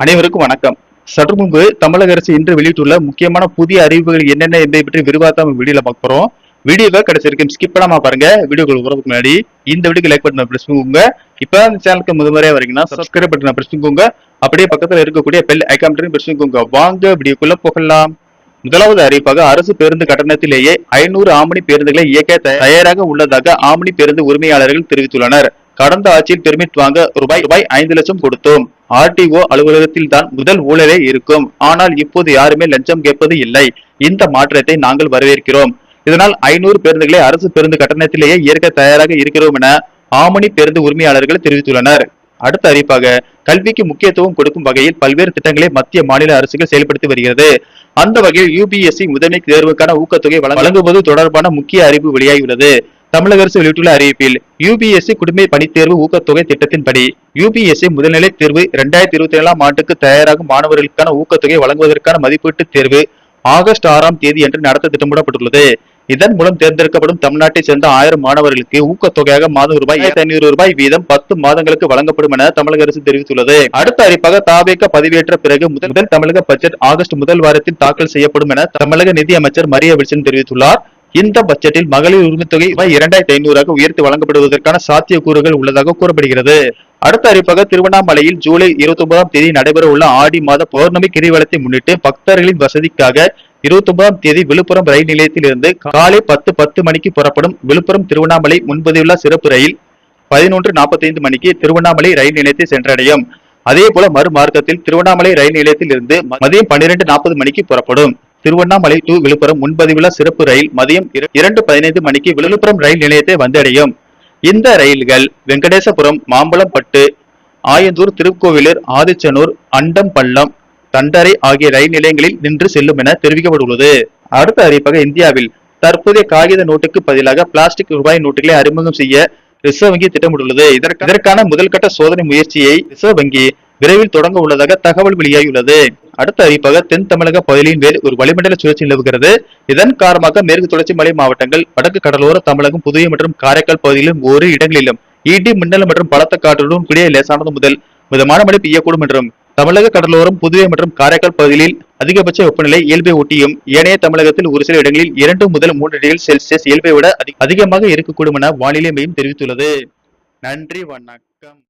அனைவருக்கும் வணக்கம். சற்று முன்பு தமிழக அரசு இன்று வெளியிட்டுள்ள முக்கியமான புதிய அறிவிப்புகள் என்னென்ன என்பதை பற்றி விரிவாக வீடியோல பார்க்க போறோம். வீடியோவை கடைசி வரைக்கும் ஸ்கிப் பண்ணாம பாருங்க. வீடியோக்குள்ள போறதுக்கு முன்னாடி இந்த வீடியோக்கு லைக் பட்டனை பிரஸ் பண்ணிக்கோங்க. இப்ப இந்த சேனலுக்கு முதல்முறையா வரீங்கன்னா சப்ஸ்கிரைப் பட்டனை பிரஸ் பண்ணிக்கோங்க. அப்படியே பக்கத்துல இருக்கக்கூடிய பெல் ஐகான் பிரஸ் பண்ணிக்கோங்க. வாங்க வீடியோக்குள்ள போகலாம். முதலாவது அறிவிப்பாக அரசு பேருந்து கட்டணத்திலேயே 500 ஆம்னி பேருந்துகளை இயக்க தயாராக உள்ளதாக ஆம்னி பேருந்து உரிமையாளர்கள் தெரிவித்துள்ளனர். கடந்த ஆட்சியில் பெர்மிட் வாங்க ரூபாய் 5 லட்சம் கொடுத்தோம். ஆர்டிஓ அலுவலகத்தில் தான் முதல் ஊழலே இருக்கும். ஆனால் இப்போது யாருமே லஞ்சம் கேட்பது இல்லை. இந்த மாற்றத்தை நாங்கள் வரவேற்கிறோம். இதனால் 500 பேருந்துகளை அரசு பேருந்து கட்டணத்திலேயே இயக்க தயாராக இருக்கிறோம் என ஆம்னி பேருந்து உரிமையாளர்கள் தெரிவித்துள்ளனர். அடுத்த அறிவிப்பாக கல்விக்கு முக்கியத்துவம் கொடுக்கும் வகையில் பல்வேறு திட்டங்களை மத்திய மாநில அரசுகள் செயல்படுத்தி வருகிறது. அந்த வகையில் யுபிஎஸ்சி முதன்மை தேர்வுக்கான ஊக்கத்தொகை வழங்குவது தொடர்பான முக்கிய அறிவிப்பு வெளியாகியுள்ளது. தமிழக அரசு வெளியிட்டுள்ள அறிவிப்பில் யுபிஎஸ்சி குடிமை பணித்தேர்வு ஊக்கத்தொகை திட்டத்தின்படி யுபிஎஸ்சி முதல்நிலை தேர்வு 2027 ஆண்டுக்கு தயாராகும் மாணவர்களுக்கான ஊக்கத்தொகை வழங்குவதற்கான மதிப்பீட்டு தேர்வு ஆகஸ்ட் 6ஆம் தேதி என்று நடத்த திட்டமிடப்பட்டுள்ளது. இதன் மூலம் தேர்ந்தெடுக்கப்படும் தமிழ்நாட்டை சேர்ந்த 1000 மாணவர்களுக்கு ஊக்கத்தொகையாக மாதம் ரூபாய் 1500 வீதம் 10 மாதங்களுக்கு வழங்கப்படும் என தமிழக அரசு தெரிவித்துள்ளது. அடுத்த அறிவிப்பாக தாவேக பதவியேற்ற பிறகு முதல் தமிழக பட்ஜெட் ஆகஸ்ட் முதல் வாரத்தில் தாக்கல் செய்யப்படும் என தமிழக நிதி அமைச்சர் மரிய வில்சன் தெரிவித்துள்ளார். இந்த பட்ஜெட்டில் மகளிர் உரிமைத்தொகை 2500 உயர்த்தி வழங்கப்படுவதற்கான சாத்தியக்கூறுகள் உள்ளதாக கூறப்படுகிறது. அடுத்த அறிவிப்பாக திருவண்ணாமலையில் ஜூலை 29ஆம் தேதி நடைபெற உள்ள ஆடி மாத பௌர்ணமி கிரிவலத்தை முன்னிட்டு பக்தர்களின் வசதிக்காக 29ஆம் தேதி விழுப்புரம் ரயில் நிலையத்தில் இருந்து காலை 10:10 மணிக்கு புறப்படும் விழுப்புரம் திருவண்ணாமலை முன்பதிவுள்ள சிறப்பு ரயில் 11:45 மணிக்கு திருவண்ணாமலை ரயில் நிலையத்தை சென்றடையும். அதே போல மறுமார்க்கத்தில் திருவண்ணாமலை ரயில் நிலையத்தில் இருந்து மதியம் 12:40 மணிக்கு புறப்படும். திருவண்ணாமலை டு விழுப்புரம் முன்பதிவுள்ள சிறப்பு ரயில் மதியம் 2:15 மணிக்கு விழுப்புரம் ரயில் நிலையத்தை வந்தடையும். இந்த ரயில்கள் வெங்கடேசபுரம், மாம்பழம்பட்டு, ஆயந்தூர், திருக்கோவிலூர், ஆதிச்சனூர், அண்டம்பள்ளம், தண்டரை ஆகிய ரயில் நிலையங்களில் நின்று செல்லும் என தெரிவிக்கப்பட்டுள்ளது. அடுத்த அறிவிப்பாக இந்தியாவில் தற்போதைய காகித நோட்டுக்கு பதிலாக பிளாஸ்டிக் ரூபாய் நோட்டுகளை அறிமுகம் செய்ய ரிசர்வ் வங்கி திட்டமிட்டுள்ளது. இதற்கான முதல்கட்ட சோதனை முயற்சியை ரிசர்வ் வங்கி விரைவில் தொடங்க உள்ளதாக தகவல் வெளியாகியுள்ளது. அடுத்த அறிவிப்பாக தென் தமிழக பகுதியின் மேல் ஒரு வளிமண்டல சுழற்சி நிலவுகிறது. இதன் காரணமாக மேற்கு தொடர்ச்சி மலை மாவட்டங்கள், வடக்கு கடலோர தமிழகம், புதுவை மற்றும் காரைக்கால் பகுதியிலும் ஒரு இடங்களிலும் இடி மின்னல் மற்றும் பலத்த காற்றுடன் கூடிய லேசானது முதல் மிதமான மழை பெய்யக்கூடும் என்றும் தமிழக கடலோரம், புதுவை மற்றும் காரைக்கால் பகுதியில் அதிகபட்ச வெப்பநிலை இயல்பை ஒட்டியும் ஏனைய தமிழகத்தில் ஒரு சில இடங்களில் 2 முதல் 3 டிகிரி செல்சியஸ் இயல்பை விட அதிகமாக இருக்கக்கூடும் என வானிலை மையம் தெரிவித்துள்ளது. நன்றி, வணக்கம்.